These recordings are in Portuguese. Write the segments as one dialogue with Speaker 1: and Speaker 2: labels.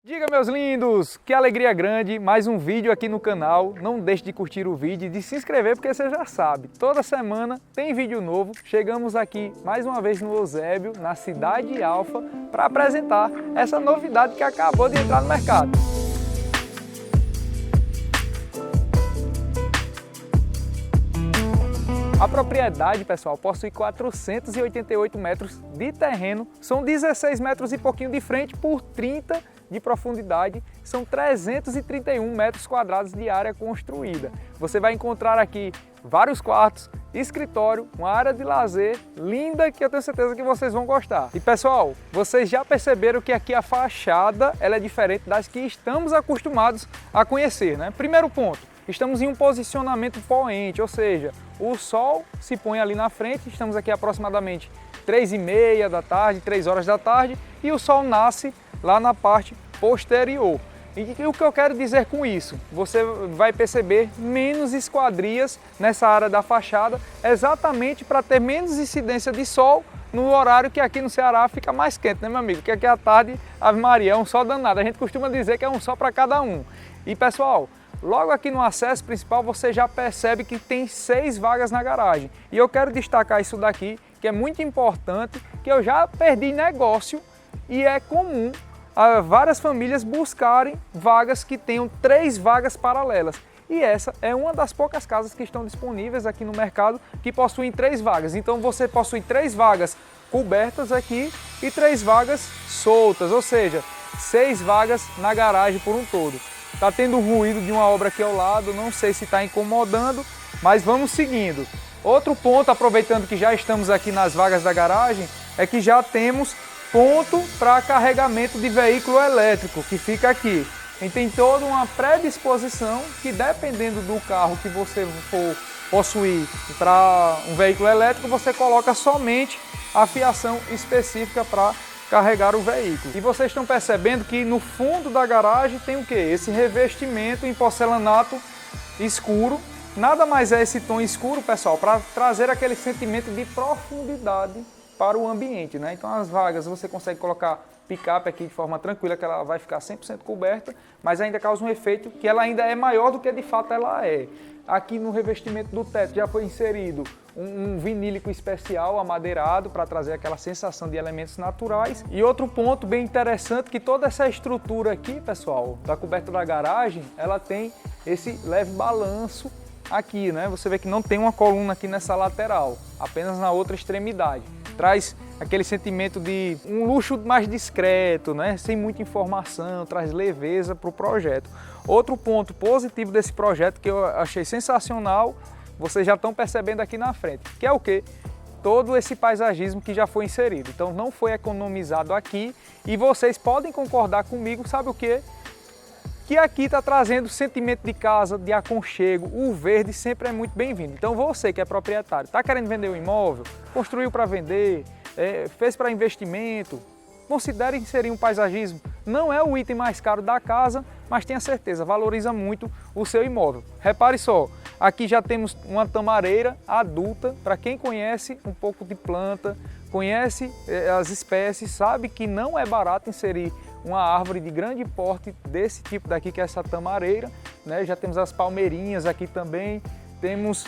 Speaker 1: Diga, meus lindos, que alegria grande, mais um vídeo aqui no canal. Não deixe de curtir o vídeo e de se inscrever, porque você já sabe, toda semana tem vídeo novo. Chegamos aqui mais uma vez no Eusébio, na Cidade Alfa, para apresentar essa novidade que acabou de entrar no mercado. A propriedade, pessoal, possui 488 metros de terreno, são 16 metros e pouquinho de frente por 30 de profundidade, são 331 metros quadrados de área construída. Você vai encontrar aqui vários quartos, escritório, uma área de lazer linda que eu tenho certeza que vocês vão gostar. E pessoal, vocês já perceberam que aqui a fachada ela é diferente das que estamos acostumados a conhecer, né? Primeiro ponto, estamos em um posicionamento poente, ou seja, o sol se põe ali na frente, estamos aqui aproximadamente 3h30 da tarde, 3 horas da tarde, e o sol nasce lá na parte posterior. E o que eu quero dizer com isso? Você vai perceber menos esquadrias nessa área da fachada, exatamente para ter menos incidência de sol no horário que aqui no Ceará fica mais quente, né, meu amigo? Porque aqui à tarde, Ave Maria, é um sol danado. A gente costuma dizer que é um sol para cada um. E pessoal, logo aqui no acesso principal você já percebe que tem 6 vagas na garagem. E eu quero destacar isso daqui, que é muito importante, que eu já perdi negócio e é comum a várias famílias buscarem vagas que tenham 3 vagas paralelas. E essa é uma das poucas casas que estão disponíveis aqui no mercado que possuem 3 vagas. Então você possui 3 vagas cobertas aqui e 3 vagas soltas, ou seja, 6 vagas na garagem por um todo. Está tendo ruído de uma obra aqui ao lado, não sei se está incomodando, mas vamos seguindo. Outro ponto, aproveitando que já estamos aqui nas vagas da garagem, é que já temos ponto para carregamento de veículo elétrico, que fica aqui. E tem toda uma predisposição que, dependendo do carro que você for possuir para um veículo elétrico, você coloca somente a fiação específica para carregar o veículo. E vocês estão percebendo que no fundo da garagem tem o que? Esse revestimento em porcelanato escuro. Nada mais é esse tom escuro, pessoal, para trazer aquele sentimento de profundidade para o ambiente, né? Então as vagas você consegue colocar picape aqui de forma tranquila, que ela vai ficar 100% coberta, mas ainda causa um efeito que ela ainda é maior do que de fato ela é. Aqui no revestimento do teto já foi inserido um vinílico especial amadeirado para trazer aquela sensação de elementos naturais. E outro ponto bem interessante, que toda essa estrutura aqui, pessoal, da coberta da garagem, ela tem esse leve balanço aqui, né? Você vê que não tem uma coluna aqui nessa lateral, apenas na outra extremidade. Traz aquele sentimento de um luxo mais discreto, né? Sem muita informação, traz leveza para o projeto. Outro ponto positivo desse projeto que eu achei sensacional, vocês já estão percebendo aqui na frente, que é o quê? Todo esse paisagismo que já foi inserido. Então não foi economizado aqui e vocês podem concordar comigo, sabe o quê? Que aqui está trazendo sentimento de casa, de aconchego, o verde sempre é muito bem-vindo. Então você que é proprietário, está querendo vender um imóvel, construiu para vender, fez para investimento, considere inserir um paisagismo. Não é o item mais caro da casa, mas tenha certeza, valoriza muito o seu imóvel. Repare só, aqui já temos uma tamareira adulta, para quem conhece um pouco de planta, conhece as espécies, sabe que não é barato inserir uma árvore de grande porte desse tipo daqui, que é essa tamareira, né? Já temos as palmeirinhas aqui também, temos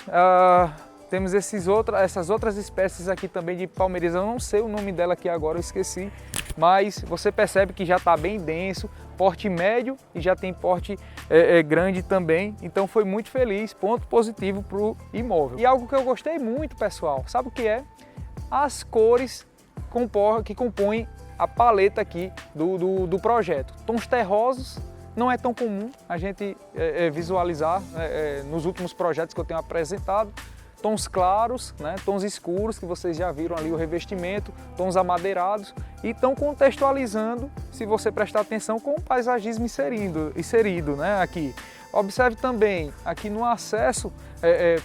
Speaker 1: essas outras espécies aqui também de palmeiras, eu não sei o nome dela aqui agora, eu esqueci, mas você percebe que já está bem denso, porte médio e já tem porte grande também, então foi muito feliz, ponto positivo para o imóvel. E algo que eu gostei muito, pessoal, sabe o que é? As cores que compõem a paleta aqui do projeto. Tons terrosos não é tão comum a gente visualizar nos últimos projetos que eu tenho apresentado. Tons claros, né, tons escuros, que vocês já viram ali o revestimento, tons amadeirados, e estão contextualizando, se você prestar atenção, com o paisagismo inserido, né, aqui. Observe também, aqui no acesso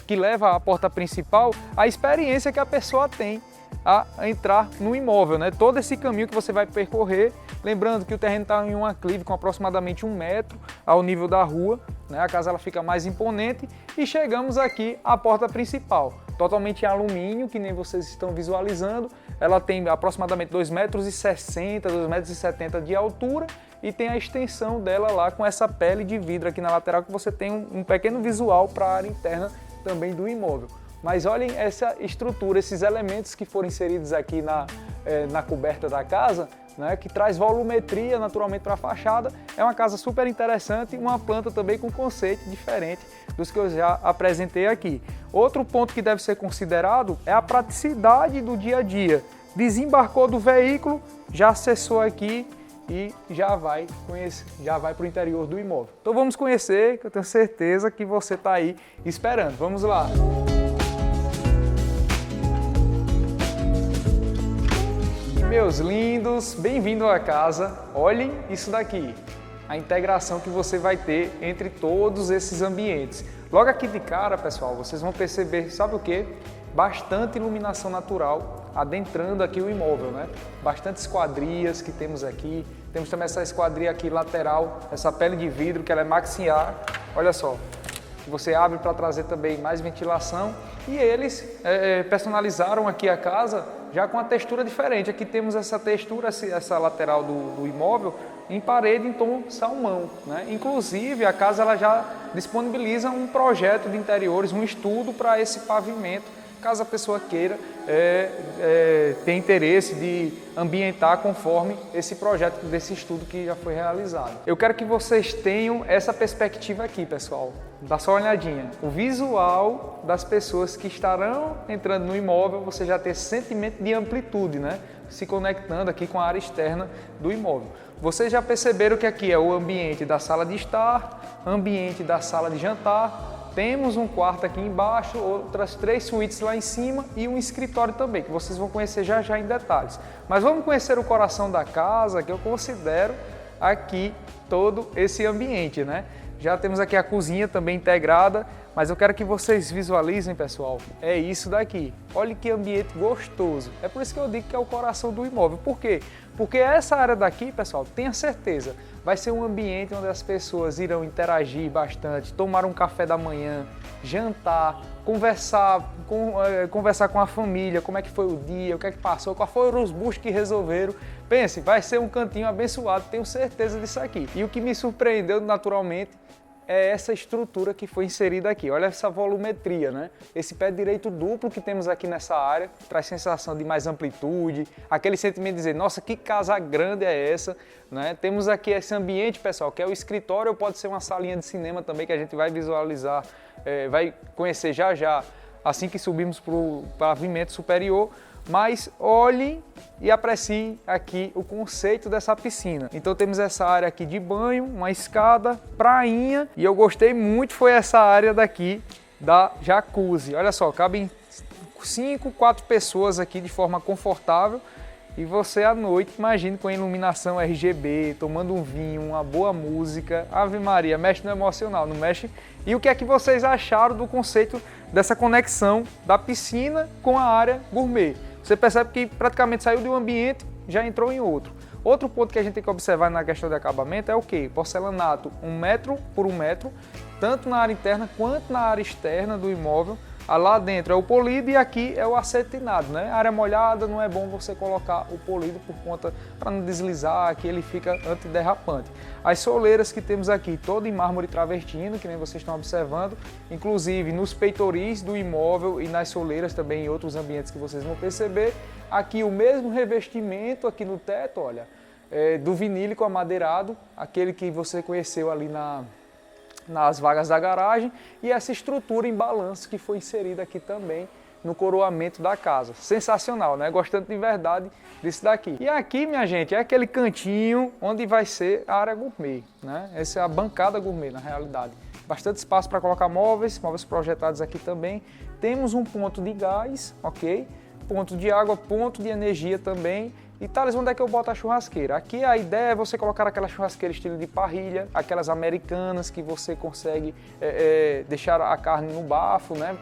Speaker 1: que leva à porta principal, a experiência que a pessoa tem a entrar no imóvel, né? Todo esse caminho que você vai percorrer, lembrando que o terreno está em um aclive com aproximadamente 1 metro ao nível da rua, né? A casa ela fica mais imponente e chegamos aqui à porta principal, totalmente em alumínio, que nem vocês estão visualizando. Ela tem aproximadamente 2,60 m, 2,70 m de altura e tem a extensão dela lá com essa pele de vidro aqui na lateral, que você tem um pequeno visual para a área interna também do imóvel. Mas olhem essa estrutura, esses elementos que foram inseridos aqui na coberta da casa, né, que traz volumetria naturalmente para a fachada. É uma casa super interessante e uma planta também com conceito diferente dos que eu já apresentei aqui. Outro ponto que deve ser considerado é a praticidade do dia a dia. Desembarcou do veículo, já acessou aqui e já vai para o interior do imóvel. Então vamos conhecer, que eu tenho certeza que você está aí esperando. Vamos lá! Meus lindos, bem-vindo à casa. Olhem isso daqui, a integração que você vai ter entre todos esses ambientes. Logo aqui de cara, pessoal, vocês vão perceber, sabe o que? Bastante iluminação natural adentrando aqui o imóvel, né? Bastante esquadrias que temos aqui. Temos também essa esquadria aqui lateral, essa pele de vidro que ela é maxiar. Olha só, você abre para trazer também mais ventilação e eles personalizaram aqui a casa já com a textura diferente. Aqui temos essa textura, essa lateral do imóvel em parede em tom salmão, né? Inclusive a casa ela já disponibiliza um projeto de interiores, um estudo para esse pavimento, caso a pessoa queira ter interesse de ambientar conforme esse projeto desse estudo que já foi realizado. Eu quero que vocês tenham essa perspectiva aqui, pessoal. Dá só uma olhadinha. O visual das pessoas que estarão entrando no imóvel, você já tem esse sentimento de amplitude, né? Se conectando aqui com a área externa do imóvel. Vocês já perceberam que aqui é o ambiente da sala de estar, ambiente da sala de jantar. Temos um quarto aqui embaixo, outras 3 suítes lá em cima e um escritório também, que vocês vão conhecer já em detalhes. Mas vamos conhecer o coração da casa, que eu considero aqui todo esse ambiente, né? Já temos aqui a cozinha também integrada, mas eu quero que vocês visualizem, pessoal, é isso daqui. Olha que ambiente gostoso. É por isso que eu digo que é o coração do imóvel. Por quê? Porque essa área daqui, pessoal, tenha certeza, vai ser um ambiente onde as pessoas irão interagir bastante, tomar um café da manhã, jantar, conversar com a família, como é que foi o dia, o que é que passou, quais foram os buchos que resolveram. Pense, vai ser um cantinho abençoado, tenho certeza disso aqui. E o que me surpreendeu naturalmente é essa estrutura que foi inserida aqui. Olha essa volumetria, né? Esse pé direito duplo que temos aqui nessa área traz sensação de mais amplitude, aquele sentimento de dizer, nossa, que casa grande é essa, né? Temos aqui esse ambiente, pessoal, que é o escritório, ou pode ser uma salinha de cinema também que a gente vai visualizar, vai conhecer já, assim que subirmos para o pavimento superior. Mas olhem e apreciem aqui o conceito dessa piscina. Então temos essa área aqui de banho, uma escada, prainha, e eu gostei muito foi essa área daqui da jacuzzi. Olha só, cabem 4 pessoas aqui de forma confortável. E você à noite, imagine com a iluminação RGB, tomando um vinho, uma boa música. Ave Maria, mexe no emocional, não mexe? E o que é que vocês acharam do conceito dessa conexão da piscina com a área gourmet? Você percebe que praticamente saiu de um ambiente, já entrou em outro. Outro ponto que a gente tem que observar na questão de acabamento é o quê? Porcelanato 1 metro por 1 metro, tanto na área interna quanto na área externa do imóvel. Lá dentro é o polido e aqui é o acetinado, né? Área molhada não é bom você colocar o polido por conta para não deslizar, que ele fica antiderrapante. As soleiras que temos aqui, todo em mármore travertino, que nem vocês estão observando, inclusive nos peitoris do imóvel e nas soleiras também em outros ambientes que vocês vão perceber. Aqui o mesmo revestimento aqui no teto, olha, do vinílico amadeirado, aquele que você conheceu ali nas vagas da garagem, e essa estrutura em balanço que foi inserida aqui também no coroamento da casa. Sensacional, né? Gostando de verdade disso daqui. E aqui, minha gente, é aquele cantinho onde vai ser a área gourmet, né? Essa é a bancada gourmet, na realidade. Bastante espaço para colocar móveis projetados aqui também. Temos um ponto de gás, ok? Ponto de água, ponto de energia também. E Thales, onde é que eu boto a churrasqueira? Aqui a ideia é você colocar aquela churrasqueira estilo de parrilha, aquelas americanas que você consegue deixar a carne no bafo, né?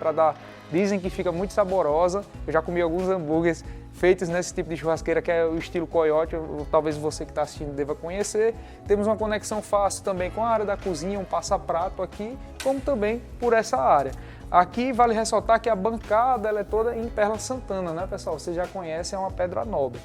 Speaker 1: Dizem que fica muito saborosa. Eu já comi alguns hambúrgueres feitos nesse tipo de churrasqueira, que é o estilo coiote, ou talvez você que está assistindo deva conhecer. Temos uma conexão fácil também com a área da cozinha, um passa-prato aqui, como também por essa área. Aqui vale ressaltar que a bancada ela é toda em Perla Santana, né, pessoal? Vocês já conhecem, é uma pedra nobre.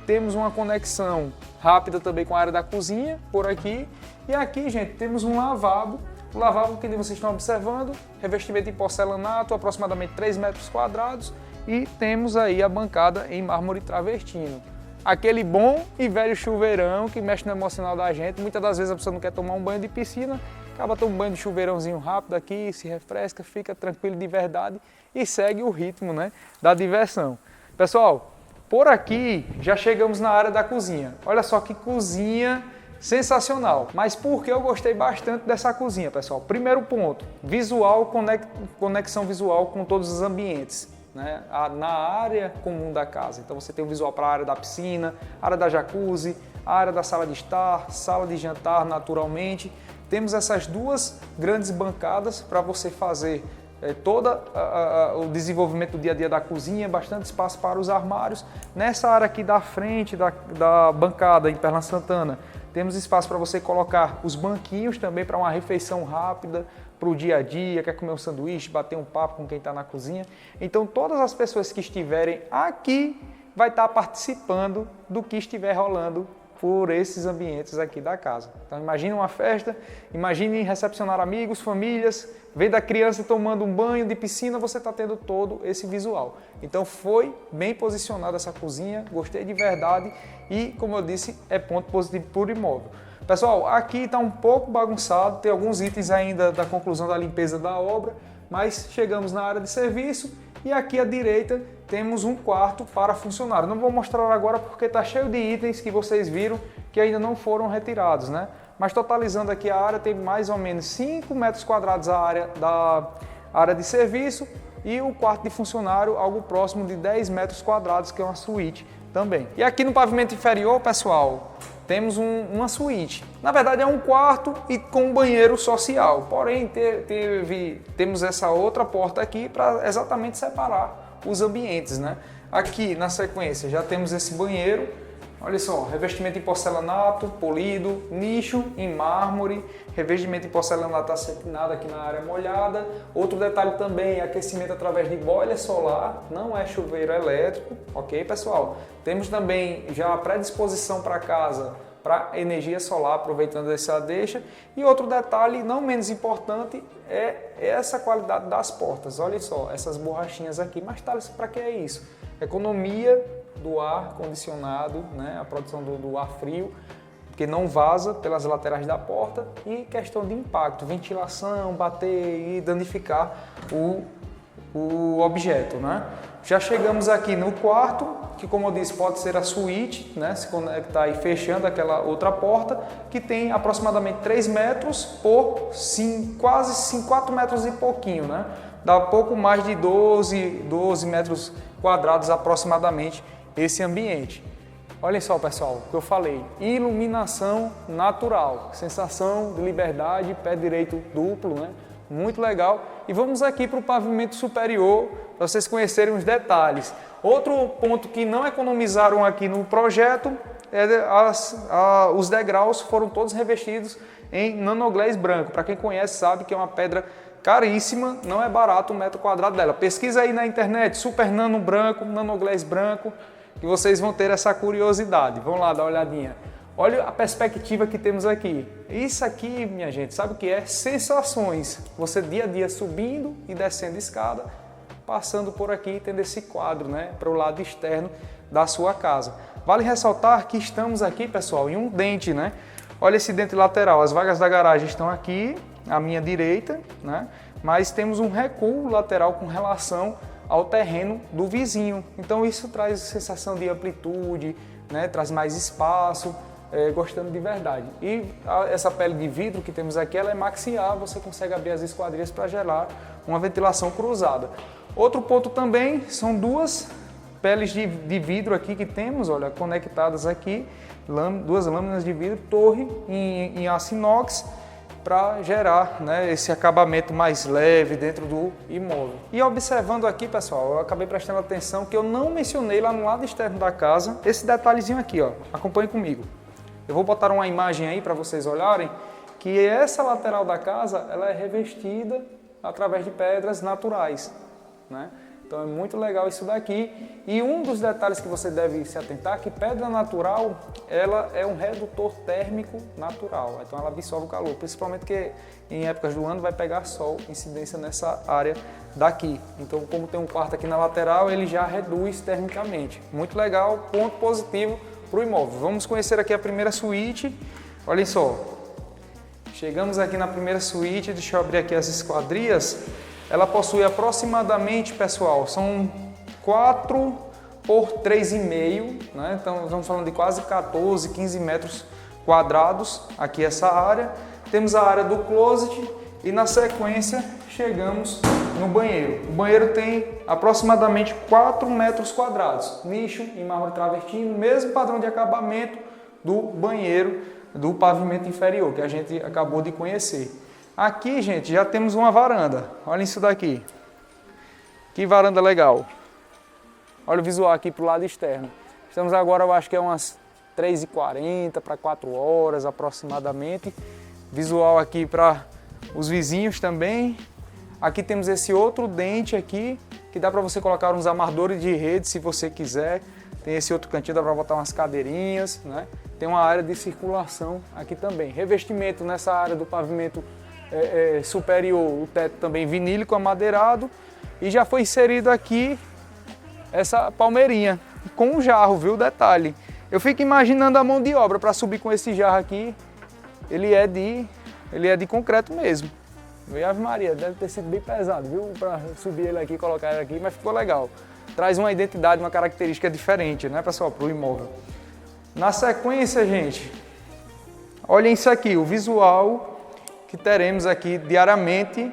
Speaker 1: Temos uma conexão rápida também com a área da cozinha, por aqui. E aqui, gente, temos um lavabo. O lavabo que vocês estão observando, revestimento em porcelanato, aproximadamente 3 metros quadrados. E temos aí a bancada em mármore travertino. Aquele bom e velho chuveirão que mexe no emocional da gente. Muitas das vezes a pessoa não quer tomar um banho de piscina, acaba tomando um banho de chuveirãozinho rápido aqui, se refresca, fica tranquilo de verdade e segue o ritmo, né, da diversão. Pessoal, por aqui já chegamos na área da cozinha. Olha só que cozinha sensacional. Mas por que eu gostei bastante dessa cozinha, pessoal? Primeiro ponto, visual, conexão visual com todos os ambientes, né, na área comum da casa. Então você tem um visual para a área da piscina, área da jacuzzi, a área da sala de estar, sala de jantar naturalmente. Temos essas duas grandes bancadas para você fazer todo o desenvolvimento do dia a dia da cozinha, bastante espaço para os armários. Nessa área aqui da frente da bancada em Perla Santana, temos espaço para você colocar os banquinhos também para uma refeição rápida, para o dia a dia, quer comer um sanduíche, bater um papo com quem está na cozinha. Então todas as pessoas que estiverem aqui vai estar participando do que estiver rolando por esses ambientes aqui da casa. Então imagine uma festa, imagine recepcionar amigos, famílias, vendo a criança tomando um banho de piscina, você está tendo todo esse visual. Então foi bem posicionada essa cozinha, gostei de verdade e, como eu disse, é ponto positivo por imóvel. Pessoal, aqui está um pouco bagunçado, tem alguns itens ainda da conclusão da limpeza da obra, mas chegamos na área de serviço e aqui à direita temos um quarto para funcionário. Não vou mostrar agora porque está cheio de itens que vocês viram que ainda não foram retirados, né? Mas totalizando aqui a área, tem mais ou menos 5 metros quadrados a área da área de serviço e o quarto de funcionário, algo próximo de 10 metros quadrados, que é uma suíte também. E aqui no pavimento inferior, pessoal, temos uma suíte. Na verdade é um quarto e com um banheiro social, porém temos essa outra porta aqui para exatamente separar os ambientes, né? Aqui na sequência já temos esse banheiro, olha só, revestimento em porcelanato, polido, nicho em mármore, revestimento em porcelanato acetinado aqui na área molhada. Outro detalhe também é aquecimento através de boiler solar, não é chuveiro elétrico, ok, pessoal? Temos também já a predisposição para casa para energia solar, aproveitando essa deixa. E outro detalhe, não menos importante, é essa qualidade das portas. Olha só, essas borrachinhas aqui, mas tá, para que é isso? Economia do ar condicionado, né? A produção do ar frio, que não vaza pelas laterais da porta, e questão de impacto, ventilação, bater e danificar o objeto, né? Já chegamos aqui no quarto, que, como eu disse, pode ser a suíte, né? Se conectar e fechando aquela outra porta, que tem aproximadamente 3 metros por quase 4 metros e pouquinho, né? Dá pouco mais de 12 metros quadrados aproximadamente esse ambiente. Olhem só, pessoal, o que eu falei, iluminação natural, sensação de liberdade, pé direito duplo, né? Muito legal. E vamos aqui para o pavimento superior, para vocês conhecerem os detalhes. Outro ponto que não economizaram aqui no projeto é os degraus foram todos revestidos em nanoglass branco. Para quem conhece sabe que é uma pedra caríssima, não é barato o metro quadrado dela. Pesquisa aí na internet, super nano branco, nanoglass branco, que vocês vão ter essa curiosidade. Vão lá dar uma olhadinha. Olha a perspectiva que temos aqui. Isso aqui, minha gente, sabe o que é? Sensações. Você dia a dia subindo e descendo escada, passando por aqui, tendo esse quadro, né, para o lado externo da sua casa. Vale ressaltar que estamos aqui, pessoal, em um dente, né? Olha esse dente lateral. As vagas da garagem estão aqui, à minha direita, né? Mas temos um recuo lateral com relação ao terreno do vizinho. Então isso traz sensação de amplitude, né? Traz mais espaço. Gostando de verdade. E essa pele de vidro que temos aqui, ela é maxiar, você consegue abrir as esquadrias para gerar uma ventilação cruzada. Outro ponto também são duas peles de vidro aqui que temos, olha, conectadas aqui, duas lâminas de vidro, torre em aço inox, para gerar, né, esse acabamento mais leve dentro do imóvel. E observando aqui, pessoal, eu acabei prestando atenção que eu não mencionei lá no lado externo da casa, esse detalhezinho aqui, ó, acompanhe comigo. Eu vou botar uma imagem aí para vocês olharem, que essa lateral da casa ela é revestida através de pedras naturais, né? Então é muito legal isso daqui. E um dos detalhes que você deve se atentar é que pedra natural, ela é um redutor térmico natural. Então ela absorve o calor, principalmente que em épocas do ano vai pegar sol, incidência nessa área daqui. Então como tem um quarto aqui na lateral, ele já reduz termicamente. Muito legal, ponto positivo para o imóvel. Vamos conhecer aqui a primeira suíte. Olhem só. Chegamos aqui na primeira suíte, deixa eu abrir aqui as esquadrias. Ela possui aproximadamente, pessoal, são 4 por 3,5, né? Então estamos falando de quase 14, 15 metros quadrados aqui essa área. Temos a área do closet e na sequência chegamos no banheiro. O banheiro tem aproximadamente 4 metros quadrados, nicho em mármore travertino, mesmo padrão de acabamento do banheiro do pavimento inferior, que a gente acabou de conhecer. Aqui, gente, já temos uma varanda. Olha isso daqui. Que varanda legal. Olha o visual aqui para o lado externo. Estamos agora, eu acho que é umas 3h40 para 4 horas aproximadamente. Visual aqui para os vizinhos também. Aqui temos esse outro dente aqui, que dá para você colocar uns amarradores de rede se você quiser. Tem esse outro cantinho, dá para botar umas cadeirinhas, né? Tem uma área de circulação aqui também. Revestimento nessa área do pavimento superior, o teto também vinílico amadeirado. E já foi inserido aqui essa palmeirinha com um jarro, viu? Detalhe. Eu fico imaginando a mão de obra para subir com esse jarro aqui. Ele é de concreto mesmo. E Ave Maria, deve ter sido bem pesado, viu? Para subir ele aqui, colocar ele aqui, mas ficou legal. Traz uma identidade, uma característica diferente, né, pessoal, para o imóvel. Na sequência, gente, olhem isso aqui, o visual que teremos aqui diariamente.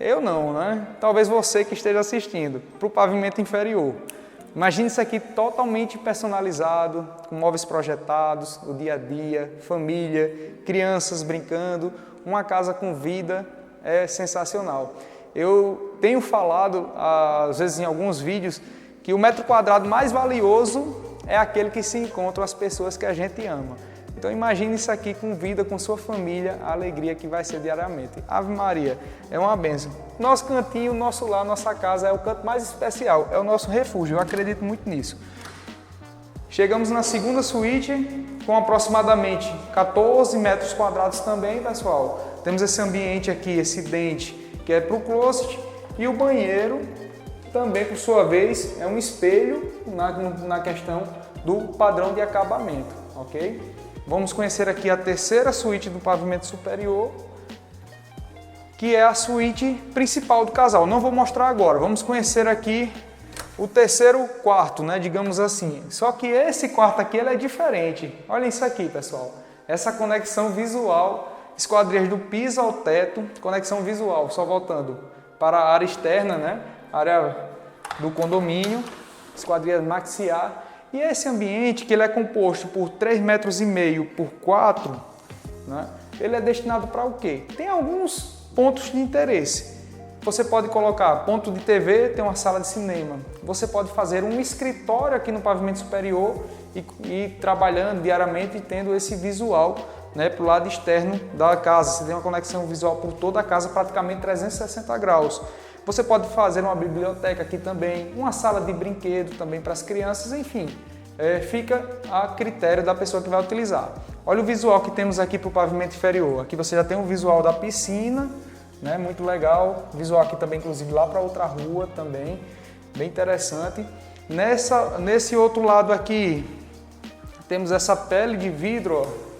Speaker 1: Eu não, né? Talvez você que esteja assistindo, para o pavimento inferior. Imagine isso aqui totalmente personalizado, com móveis projetados, o dia a dia, família, crianças brincando, uma casa com vida, é sensacional. Eu tenho falado, às vezes em alguns vídeos, que o metro quadrado mais valioso é aquele que se encontram as pessoas que a gente ama. Então imagine isso aqui com vida, com sua família, a alegria que vai ser diariamente. Ave Maria, é uma bênção. Nosso cantinho, nosso lar, nossa casa é o canto mais especial, é o nosso refúgio, eu acredito muito nisso. Chegamos na segunda suíte, com aproximadamente 14 metros quadrados também, pessoal. Temos esse ambiente aqui, esse dente, que é para o closet, e o banheiro também, por sua vez, é um espelho na questão do padrão de acabamento, ok? Vamos conhecer aqui a terceira suíte do pavimento superior, que é a suíte principal do casal. Não vou mostrar agora, vamos conhecer aqui o terceiro quarto, né, digamos assim. Só que esse quarto aqui ele é diferente. Olha isso aqui, pessoal. Essa conexão visual, esquadrias do piso ao teto, conexão visual, só voltando para a área externa, né, área do condomínio, esquadria maxiar. E esse ambiente, que ele é composto por 3,5 metros por 4, né, ele é destinado para o quê? Tem alguns pontos de interesse. Você pode colocar ponto de TV, tem uma sala de cinema. Você pode fazer um escritório aqui no pavimento superior e trabalhando diariamente e tendo esse visual, né, para o lado externo da casa. Você tem uma conexão visual por toda a casa, praticamente 360 graus. Você pode fazer uma biblioteca aqui também, uma sala de brinquedo também para as crianças, enfim. Fica a critério da pessoa que vai utilizar. Olha o visual que temos aqui para o pavimento inferior. Aqui você já tem o visual da piscina, né, muito legal. Visual aqui também, inclusive, lá para outra rua também, bem interessante. Nesse outro lado aqui, temos essa pele de vidro, ó.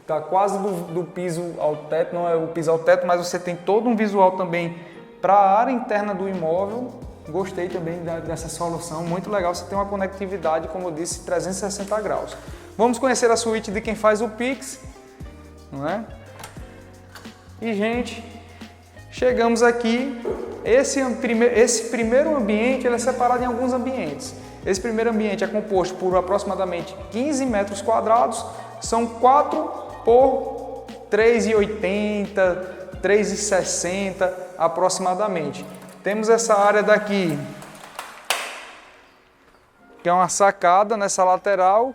Speaker 1: Tá quase do piso ao teto, não é o piso ao teto, mas você tem todo um visual também para a área interna do imóvel. Gostei também dessa solução, muito legal. Você tem uma conectividade, como eu disse, 360 graus. Vamos conhecer a suíte de quem faz o Pix, não é? E, gente, chegamos aqui. Esse primeiro ambiente ele é separado em alguns ambientes. Esse primeiro ambiente é composto por aproximadamente 15 metros quadrados, são 4 por 3,80, 3,60 aproximadamente. Temos essa área daqui, que é uma sacada nessa lateral.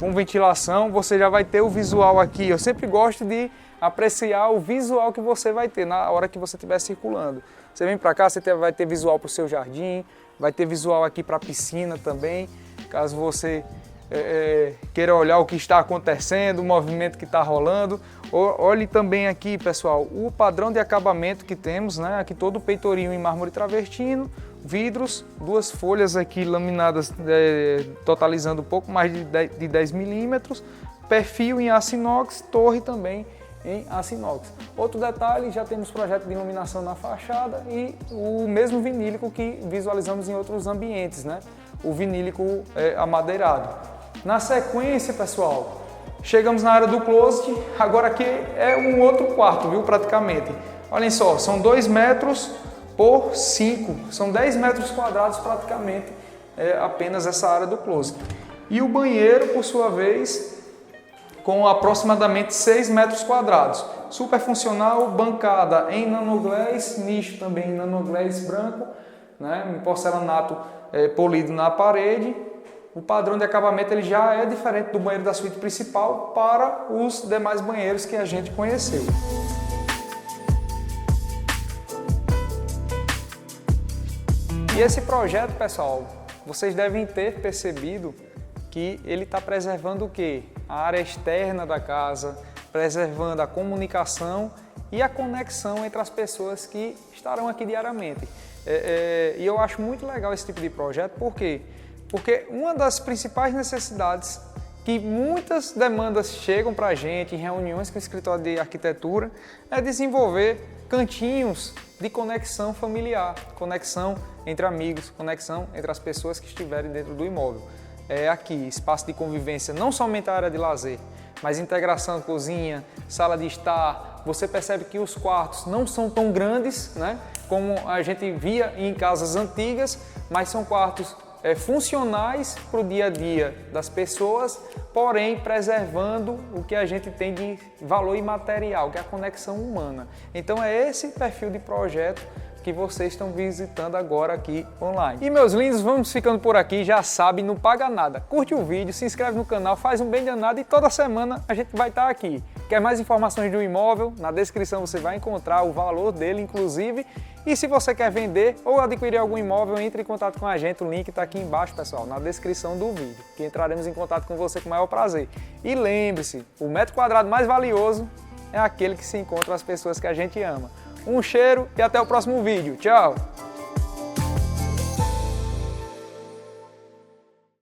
Speaker 1: com ventilação, você já vai ter o visual aqui. Eu sempre gosto de apreciar o visual que você vai ter na hora que você estiver circulando. Você vem para cá, você vai ter visual para o seu jardim, vai ter visual aqui para a piscina também, caso você queira olhar o que está acontecendo, o movimento que está rolando. Olhe também aqui, pessoal, o padrão de acabamento que temos, né? Aqui todo o peitorinho em mármore travertino, vidros, duas folhas aqui laminadas, totalizando um pouco mais de 10 milímetros, perfil em aço inox, torre também em aço inox. Outro detalhe, já temos projeto de iluminação na fachada e o mesmo vinílico que visualizamos em outros ambientes, né? O vinílico amadeirado. Na sequência, pessoal, chegamos na área do closet. Agora aqui é um outro quarto, viu, praticamente. Olhem só, são 2 metros por 5, são 10 metros quadrados praticamente, apenas essa área do closet. E o banheiro, por sua vez, com aproximadamente 6 metros quadrados. Super funcional, bancada em nanoglass, nicho também em nanoglass branco, né, em porcelanato polido na parede. O padrão de acabamento ele já é diferente do banheiro da suíte principal para os demais banheiros que a gente conheceu. E esse projeto, pessoal, vocês devem ter percebido que ele está preservando o quê? A área externa da casa, preservando a comunicação e a conexão entre as pessoas que estarão aqui diariamente. E eu acho muito legal esse tipo de projeto, por quê? Porque uma das principais necessidades que muitas demandas chegam para a gente em reuniões com o escritório de arquitetura é desenvolver cantinhos de conexão familiar, conexão entre amigos, conexão entre as pessoas que estiverem dentro do imóvel. Aqui, espaço de convivência, não somente a área de lazer, mas integração cozinha, sala de estar. Você percebe que os quartos não são tão grandes, né, como a gente via em casas antigas, mas são quartos funcionais para o dia a dia das pessoas, porém preservando o que a gente tem de valor imaterial, que é a conexão humana. Então é esse perfil de projeto que vocês estão visitando agora aqui online. E meus lindos, vamos ficando por aqui, já sabe, não paga nada. Curte o vídeo, se inscreve no canal, faz um bem danado e toda semana a gente vai estar aqui. Quer mais informações do imóvel? Na descrição você vai encontrar o valor dele, inclusive. E se você quer vender ou adquirir algum imóvel, entre em contato com a gente, o link está aqui embaixo, pessoal, na descrição do vídeo, que entraremos em contato com você com o maior prazer. E lembre-se, o metro quadrado mais valioso é aquele que se encontra as pessoas que a gente ama. Um cheiro e até o próximo vídeo. Tchau!